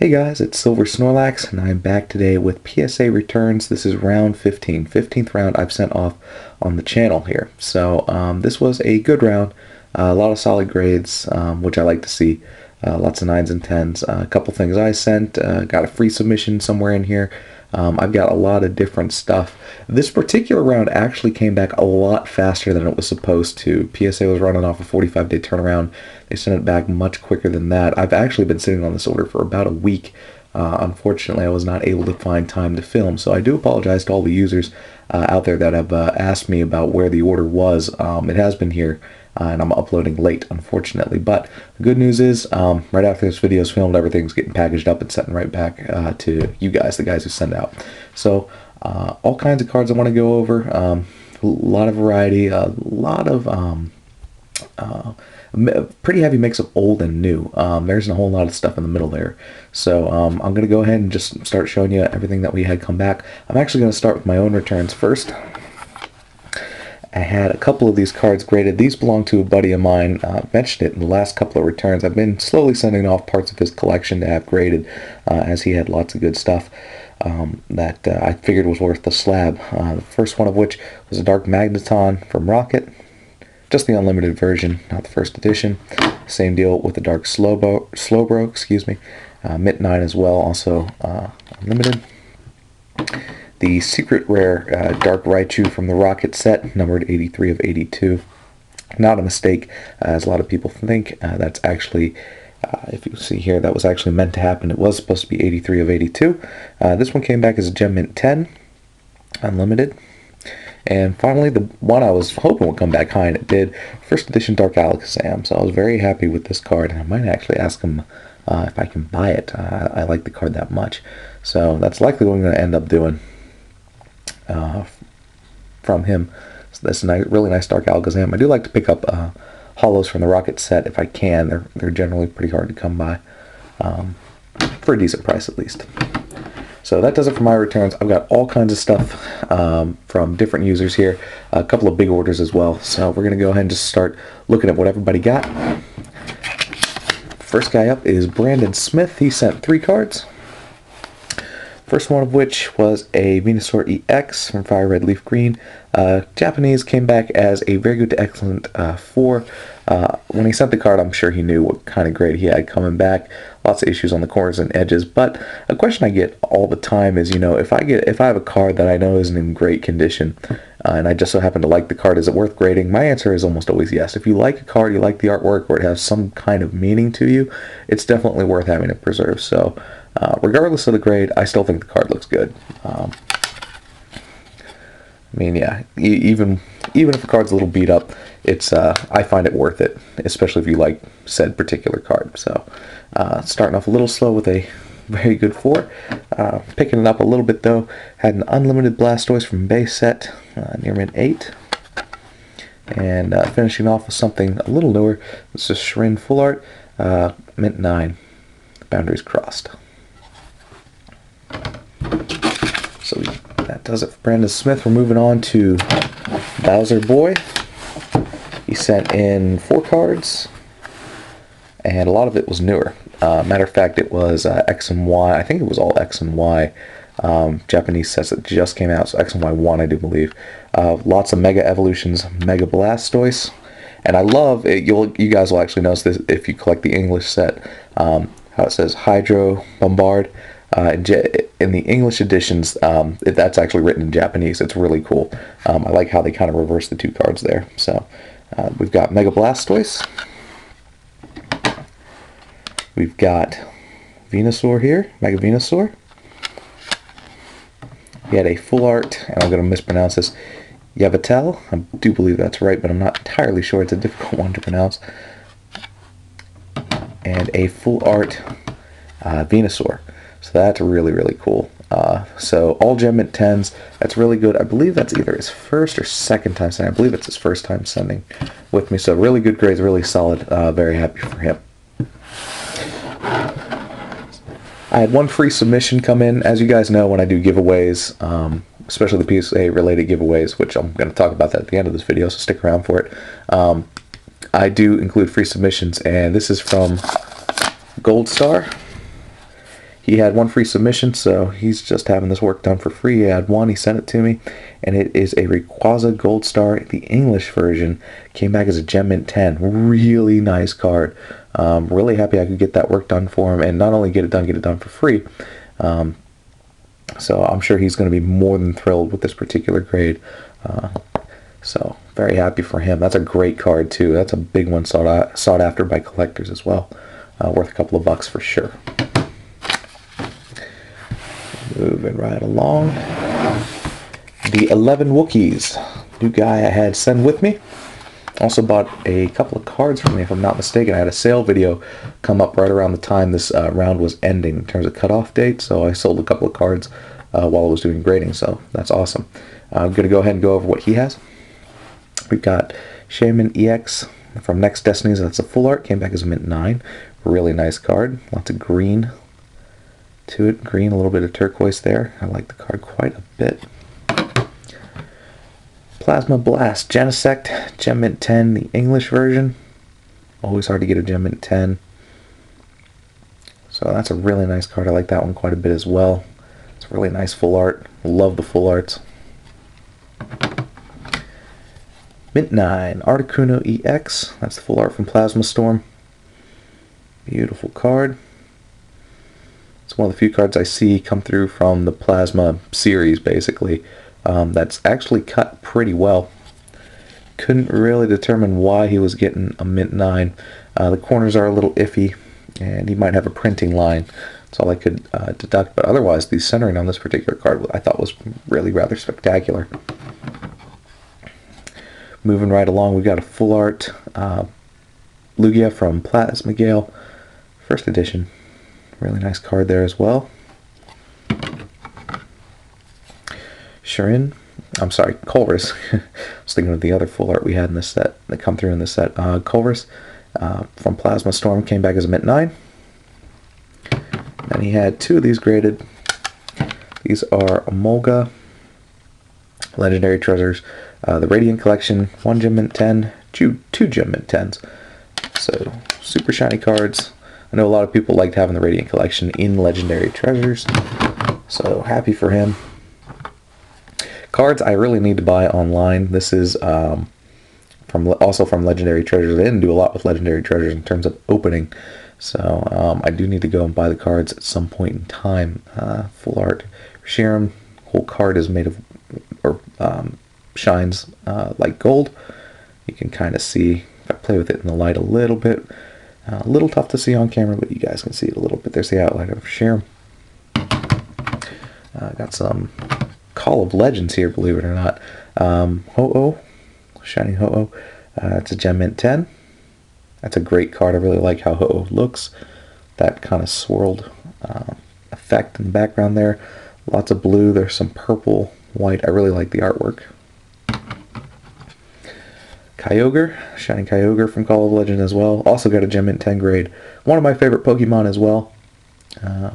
Hey guys, it's Silver Snorlax, and I'm back today with PSA Returns. This is round 15, 15th round I've sent off on the channel here. So this was a good round, a lot of solid grades, which I like to see. Lots of 9s and 10s. A couple things I sent, got a free submission somewhere in here. I've got a lot of different stuff. This particular round actually came back a lot faster than it was supposed to. PSA was running off a 45-day turnaround. They sent it back much quicker than that. I've actually been sitting on this order for about a week. Unfortunately, I was not able to find time to film, so I do apologize to all the users out there that have asked me about where the order was. It has been here, and I'm uploading late, unfortunately. But the good news is, right after this video is filmed, everything's getting packaged up and sent right back to you guys, the guys who send out. So all kinds of cards I want to go over. A lot of variety, a lot of pretty heavy mix of old and new. There's a whole lot of stuff in the middle there. So I'm going to go ahead and just start showing you everything that we had come back. I'm actually going to start with my own returns first. I had a couple of these cards graded. These belong to a buddy of mine. Mentioned it in the last couple of returns. I've been slowly sending off parts of his collection to have graded, as he had lots of good stuff that I figured was worth the slab. The first one of which was a Dark Magneton from Rocket. Just the unlimited version, not the first edition. Same deal with the Dark Slowbro, excuse me. Mint 9 as well, also unlimited. The secret rare Dark Raichu from the Rocket set, numbered 83 of 82. Not a mistake, as a lot of people think. That's actually, if you see here, that was actually meant to happen. It was supposed to be 83 of 82. This one came back as a Gem Mint 10, unlimited. And finally, the one I was hoping would come back high, and it did. First edition Dark Alakazam. So I was very happy with this card, and I might actually ask him if I can buy it. I like the card that much. So that's likely what I'm going to end up doing from him. So that's a nice, really nice Dark Alakazam. I do like to pick up holos from the Rocket set if I can. They're generally pretty hard to come by, for a decent price at least. So that does it for my returns. I've got all kinds of stuff from different users here, a couple of big orders as well. So we're going to go ahead and just start looking at what everybody got. First guy up is Brandon Smith. He sent 3 cards. First one of which was a Venusaur EX from Fire Red Leaf Green. Japanese, came back as a very good to excellent 4. When he sent the card, I'm sure he knew what kind of grade he had coming back. Lots of issues on the corners and edges. But a question I get all the time is, you know, if I have a card that I know isn't in great condition, and I just so happen to like the card, is it worth grading? My answer is almost always yes. If you like a card, you like the artwork, or it has some kind of meaning to you, it's definitely worth having it preserved. So regardless of the grade, I still think the card looks good. I mean, yeah, even if the card's a little beat up, it's I find it worth it, especially if you like said particular card. So starting off a little slow with a very good 4. Picking it up a little bit though, had an unlimited Blastoise from base set, near mint 8. And finishing off with something a little newer. This is Shrin Full Art, mint 9, boundaries crossed. So that does it for Brandon Smith. We're moving on to Bowser Boy. He sent in 4 cards, and a lot of it was newer. Matter of fact, it was X and Y. I think it was all X and Y Japanese sets that just came out. So X and Y 1, I do believe. Lots of Mega Evolutions, Mega Blastoise, and I love it. You guys will actually notice this if you collect the English set. How it says Hydro Bombard. In the English editions, that's actually written in Japanese. It's really cool. I like how they kind of reverse the 2 cards there. So we've got Mega Blastoise. We've got Venusaur here, Mega Venusaur. He had a full art, and I'm going to mispronounce this, Yveltal. I do believe that's right, but I'm not entirely sure. It's a difficult one to pronounce. And a full art Venusaur. So that's really, really cool. So all Gem Mint 10s, that's really good. I believe that's either his first or second time sending. I believe it's his first time sending with me. So really good grades, really solid. Very happy for him. I had 1 free submission come in. As you guys know, when I do giveaways, especially the PSA related giveaways, which I'm going to talk about that at the end of this video, so stick around for it. I do include free submissions, and this is from GOLDST. He had one free submission, so he's just having this work done for free. He had one, he sent it to me, and it is a Rayquaza Gold Star. The English version came back as a Gem Mint 10. Really nice card. Really happy I could get that work done for him, and not only get it done for free. So I'm sure he's going to be more than thrilled with this particular grade. So very happy for him. That's a great card too. That's a big one, sought after by collectors as well. Worth a couple of bucks for sure. Moving right along. The 11 Wookiees. New guy I had send with me. Also bought a couple of cards from me, if I'm not mistaken. I had a sale video come up right around the time this round was ending in terms of cutoff date, so I sold a couple of cards while I was doing grading, so that's awesome. I'm going to go ahead and go over what he has. We've got Shaman EX from Next Destinies. That's a full art. Came back as a Mint 9. Really nice card. Lots of green to it. Green, a little bit of turquoise there. I like the card quite a bit. Plasma Blast, Genesect, Gem Mint 10, the English version. Always hard to get a Gem Mint 10. So that's a really nice card. I like that one quite a bit as well. It's really nice full art. Love the full arts. Mint 9, Articuno EX. That's the full art from Plasma Storm. Beautiful card. It's one of the few cards I see come through from the Plasma series, basically. That's actually cut pretty well. Couldn't really determine why he was getting a Mint 9. The corners are a little iffy, and he might have a printing line. That's all I could deduct, but otherwise the centering on this particular card I thought was really rather spectacular. Moving right along, we've got a full art Lugia from Plasma Gale, first edition. Really nice card there as well. Culver's. I was thinking of the other full art we had in this set that come through in this set. Culver's from Plasma Storm came back as a Mint 9. Then he had two of these graded. These are Emolga Legendary Treasures, the Radiant Collection, 1 Gem Mint 10, 2 Gem Mint 10s. So super shiny cards. I know a lot of people liked having the Radiant Collection in Legendary Treasures, so happy for him. Cards I really need to buy online. This is also from Legendary Treasures. They didn't do a lot with Legendary Treasures in terms of opening, so I do need to go and buy the cards at some point in time. Full art Shiram. Whole card is made of, or shines like gold. You can kind of see if I play with it in the light a little bit. A little tough to see on camera, but you guys can see it a little bit. There's the outline of Shiram. Got some Call of Legends here, believe it or not. Ho-Oh, Shiny Ho-Oh. It's a Gem Mint 10. That's a great card. I really like how Ho-Oh looks. That kind of swirled effect in the background there. Lots of blue. There's some purple, white. I really like the artwork. Kyogre, Shiny Kyogre from Call of Legend as well. Also got a Gem Mint 10 grade. One of my favorite Pokemon as well. I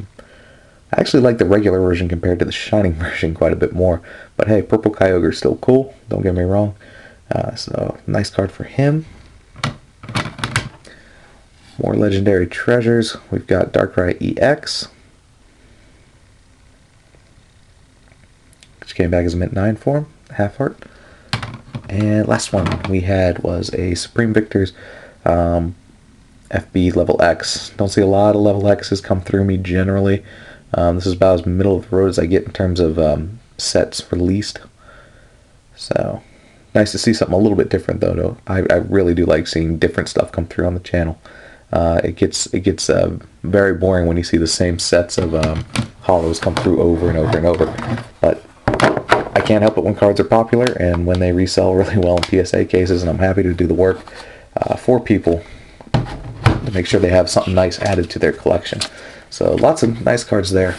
actually like the regular version compared to the Shining version quite a bit more. But hey, Purple Kyogre is still cool. Don't get me wrong. So, nice card for him. More Legendary Treasures. We've got Darkrai EX, which came back as a Mint 9 form, half art. And last one we had was a Supreme Victors FB level X. Don't see a lot of level X's come through me generally. This is about as middle of the road as I get in terms of sets released. So nice to see something a little bit different though. I really do like seeing different stuff come through on the channel. It gets very boring when you see the same sets of holos come through over and over and over. But I can't help it when cards are popular and when they resell really well in PSA cases, and I'm happy to do the work for people to make sure they have something nice added to their collection. So lots of nice cards there.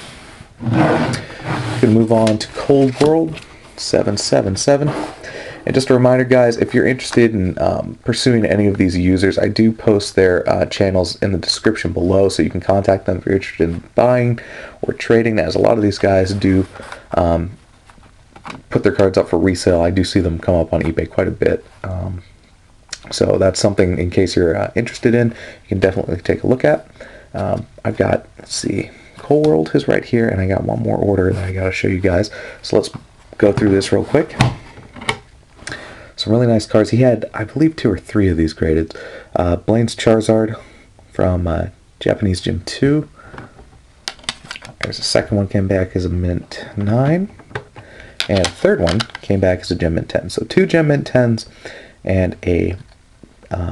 We can move on to Cold World 777. And just a reminder, guys, if you're interested in pursuing any of these users, I do post their channels in the description below, so you can contact them if you're interested in buying or trading, as a lot of these guys do put their cards up for resale. I do see them come up on eBay quite a bit. So that's something, in case you're interested in, you can definitely take a look at. I've got, let's see, Coal World is right here, and I got one more order that I gotta show you guys. So let's go through this real quick. Some really nice cards. He had, I believe, 2 or 3 of these graded. Blaine's Charizard from Japanese Gym 2. There's a second one came back as a Mint 9. And a third one came back as a Gem Mint 10. So 2 Gem Mint 10s and a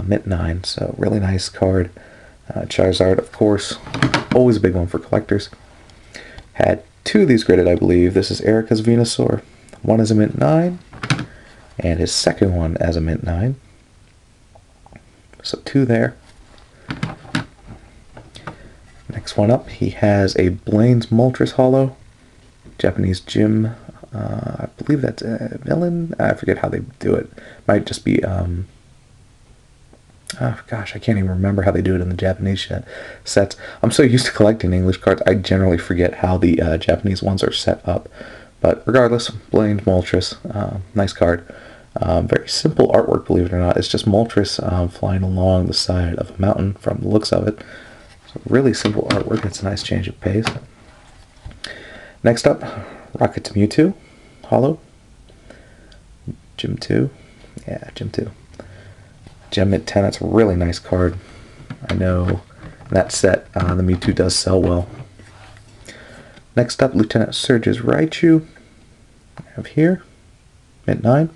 Mint 9. So really nice card. Charizard, of course, always a big one for collectors. Had 2 of these graded, I believe. This is Erica's Venusaur. One is a Mint 9, and his second one as a Mint 9. So 2 there. Next one up, he has a Blaine's Moltres Holo. Japanese Gym, I believe that's a villain. I forget how they do it. Might just be, oh gosh, I can't even remember how they do it in the Japanese sets. I'm so used to collecting English cards, I generally forget how the Japanese ones are set up. But regardless, Blaine's Moltres, nice card. Very simple artwork, believe it or not. It's just Moltres flying along the side of a mountain from the looks of it. So really simple artwork. It's a nice change of pace. Next up, Rocket's Mewtwo, Holo. Gym 2. Yeah, Gym 2. Gem Mint 10, that's a really nice card. I know that set, the Mewtwo does sell well. Next up, Lieutenant Surge's Raichu. I have here, Mint 9.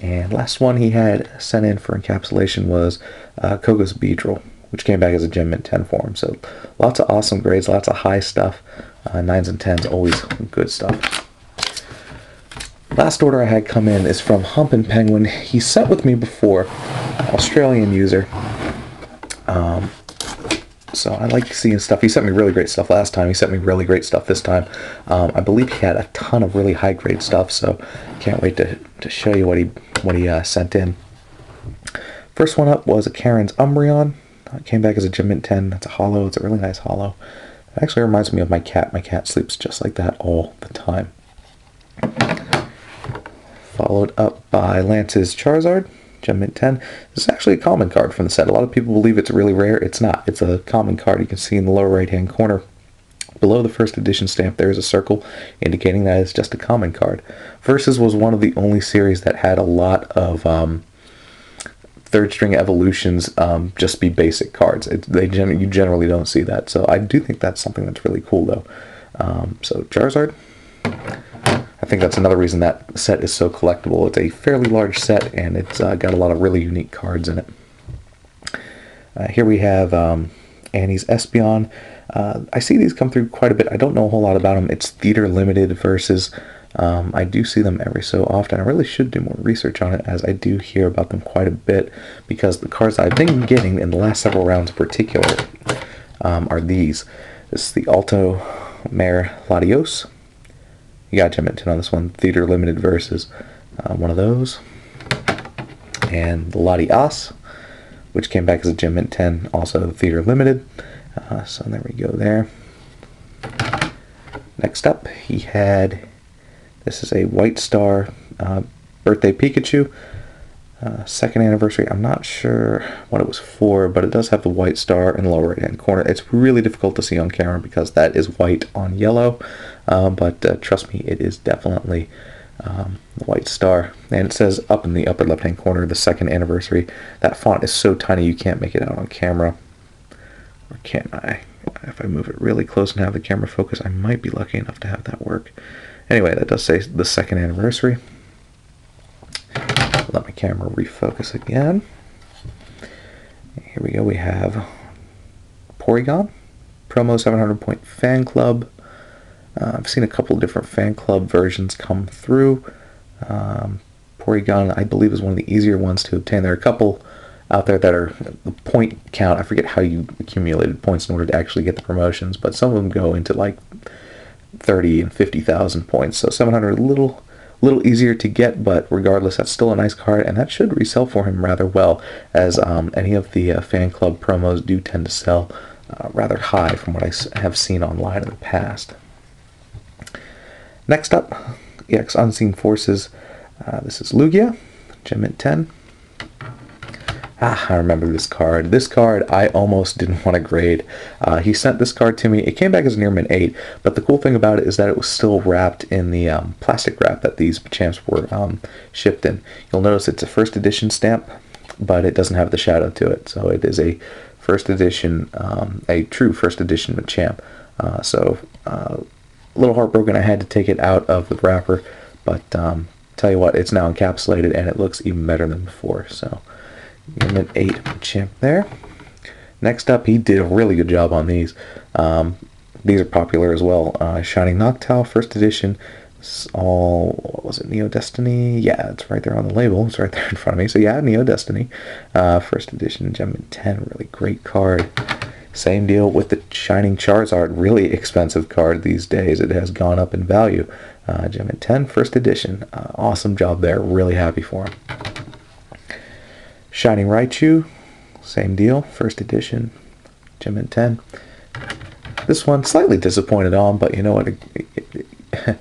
And last one he had sent in for encapsulation was Koga's Beedrill, which came back as a Gem Mint 10 form. So lots of awesome grades, lots of high stuff. 9s and 10s, always good stuff. Last order I had come in is from humpinPENGUIN. He sent with me before, Australian user. So I like seeing stuff. He sent me really great stuff last time. He sent me really great stuff this time. I believe he had a ton of really high grade stuff, so can't wait to show you what he sent in. First one up was a Karen's Umbreon. It came back as a Gem Mint 10. That's a holo. It's a really nice holo. It actually reminds me of my cat. My cat sleeps just like that all the time. Followed up by Lance's Charizard, Gem Mint 10. This is actually a common card from the set. A lot of people believe it's really rare. It's not. It's a common card. You can see in the lower right-hand corner, below the first edition stamp, there is a circle indicating that it's just a common card. Versus was one of the only series that had a lot of third-string evolutions just be basic cards. You generally don't see that. So I do think that's something that's really cool, though. So Charizard. I think that's another reason that set is so collectible. It's a fairly large set, and it's got a lot of really unique cards in it. Here we have Annie's Espeon. I see these come through quite a bit. I don't know a whole lot about them. It's theater limited versus I do see them every so often. I really should do more research on it, as I do hear about them quite a bit, because the cards I've been getting in the last several rounds in particular are these. This is the Alto Mare Latios. You got Gem Mint 10 on this one. Theater limited versus one of those. And the Latias, which came back as a Gem Mint 10, also theater limited. So there we go there. Next up, he had, this is a White Star Birthday Pikachu. Second anniversary. I'm not sure what it was for, but it does have the white star in the lower right hand corner. It's really difficult to see on camera because that is white on yellow, but trust me, it is definitely the white star. And it says up in the upper left hand corner, the second anniversary. That font is so tiny you can't make it out on camera. Or can I? If I move it really close and have the camera focus, I might be lucky enough to have that work. Anyway, that does say the second anniversary. Let my camera refocus again. Here we go. We have Porygon, promo 700 point fan club. I've seen a couple of different fan club versions come through. Porygon, I believe, is one of the easier ones to obtain. There are a couple out there that are the point count. I forget how you accumulated points in order to actually get the promotions, but some of them go into like 30 and 50,000 points. So 700 a little easier to get, but regardless, that's still a nice card, and that should resell for him rather well, as any of the fan club promos do tend to sell rather high from what I have seen online in the past. Next up, EX Unseen Forces. This is Lugia, Gem Mint 10. I remember this card. This card I almost didn't want to grade. He sent this card to me. It came back as a near mint 8, but the cool thing about it is that it was still wrapped in the plastic wrap that these Machamps were shipped in. You'll notice it's a first edition stamp, but it doesn't have the shadow to it. So it is a first edition, a true first edition Machamp. So a little heartbroken I had to take it out of the wrapper, but tell you what, it's now encapsulated and it looks even better than before. So mint 8 Machamp there. Next up, he did a really good job on these. These are popular as well. Shining Noctowl, first edition. It's all, what was it, Neo Destiny? Yeah, it's right there on the label. It's right there in front of me. So yeah, Neo Destiny. First edition, Gem Mint 10, really great card. Same deal with the Shining Charizard, really expensive card these days. It has gone up in value. Gem Mint 10, first edition. Awesome job there, really happy for him. Shining Raichu, same deal, first edition, Gem Mint 10. This one, slightly disappointed on, but you know what, a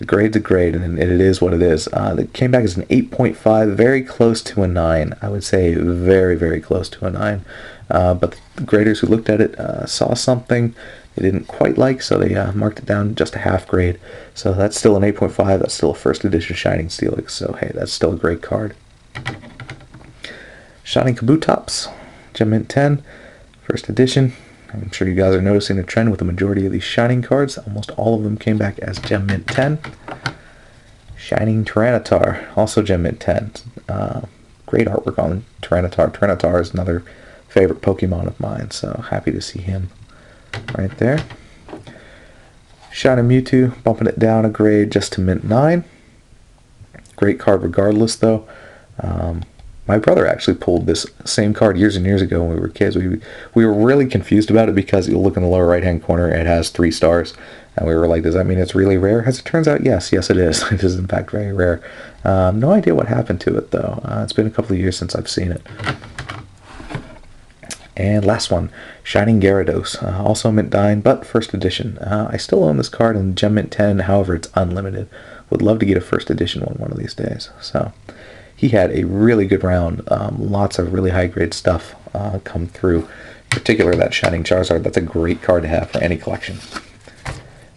grade's a grade, and it is what it is. It came back as an 8.5, very close to a 9. I would say very, very close to a 9. But the graders who looked at it saw something they didn't quite like, so they marked it down just a half grade. So that's still an 8.5, that's still a first edition Shining Steelix, so hey, that's still a great card. Shining Kabutops, Gem Mint 10, first edition. I'm sure you guys are noticing a trend with the majority of these Shining cards. Almost all of them came back as Gem Mint 10. Shining Tyranitar, also Gem Mint 10. Great artwork on Tyranitar. Tyranitar is another favorite Pokemon of mine, so happy to see him right there. Shining Mewtwo, bumping it down a grade just to Mint 9. Great card regardless, though. My brother actually pulled this same card years and years ago when we were kids. We were really confused about it because you'll look in the lower right hand corner, it has 3 stars. And we were like, does that mean it's really rare? As it turns out, yes it is. It is in fact very rare. No idea what happened to it though. It's been a couple of years since I've seen it. And last one, Shining Gyarados, also Mint 9, but first edition. I still own this card in Gem Mint 10, however it's unlimited. Would love to get a first edition one of these days. So he had a really good round, lots of really high grade stuff come through. In particular, that Shining Charizard, that's a great card to have for any collection.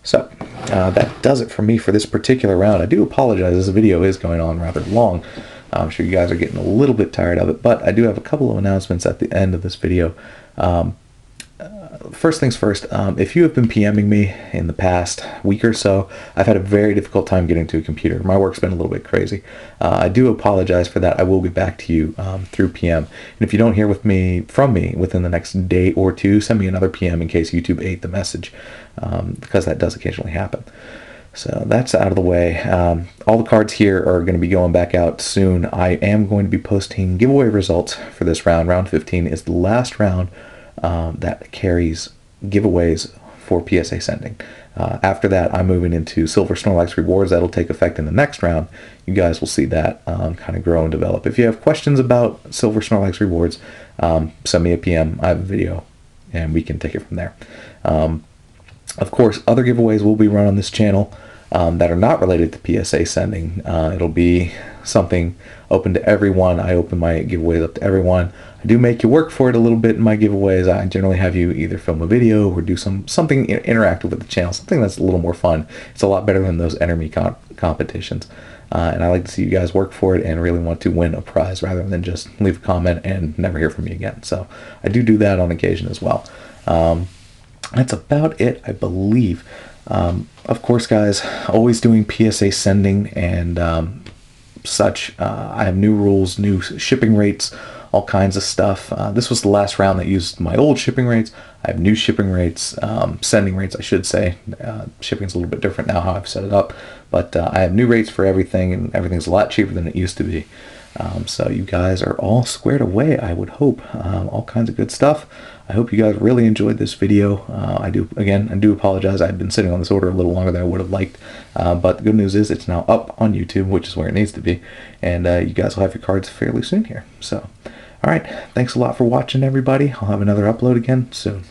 So that does it for me for this particular round. I do apologize, this video is going on rather long. I'm sure you guys are getting a little bit tired of it, but I do have a couple of announcements at the end of this video. First things first, if you have been PMing me in the past week or so, I've had a very difficult time getting to a computer. My work's been a little bit crazy. I do apologize for that. I will get back to you through PM. And if you don't hear from me within the next day or two, send me another PM in case YouTube ate the message, because that does occasionally happen. So that's out of the way. All the cards here are going to be going back out soon. I am going to be posting giveaway results for this round. Round 15 is the last round that carries giveaways for PSA sending. After that, I'm moving into Silver Snorlax rewards. That'll take effect in the next round. You guys will see that kind of grow and develop. If you have questions about Silver Snorlax rewards, send me a PM. I have a video, and we can take it from there. Of course, other giveaways will be run on this channel that are not related to PSA sending. It'll be something open to everyone. I open my giveaways up to everyone. I do make you work for it a little bit in my giveaways. I generally have you either film a video or do something interactive with the channel, something that's a little more fun. It's a lot better than those Enter Me competitions. And I like to see you guys work for it and really want to win a prize rather than just leave a comment and never hear from me again. So I do that on occasion as well. That's about it, I believe. Of course, guys, always doing PSA sending and such. I have new rules, new shipping rates, all kinds of stuff. This was the last round that used my old shipping rates. I have new shipping rates, sending rates, I should say. Shipping's a little bit different now how I've set it up, but I have new rates for everything, and everything's a lot cheaper than it used to be. So you guys are all squared away, I would hope. All kinds of good stuff. I hope you guys really enjoyed this video. I do apologize. I've been sitting on this order a little longer than I would have liked. But the good news is it's now up on YouTube, which is where it needs to be. And you guys will have your cards fairly soon here. So, all right. Thanks a lot for watching, everybody. I'll have another upload again soon.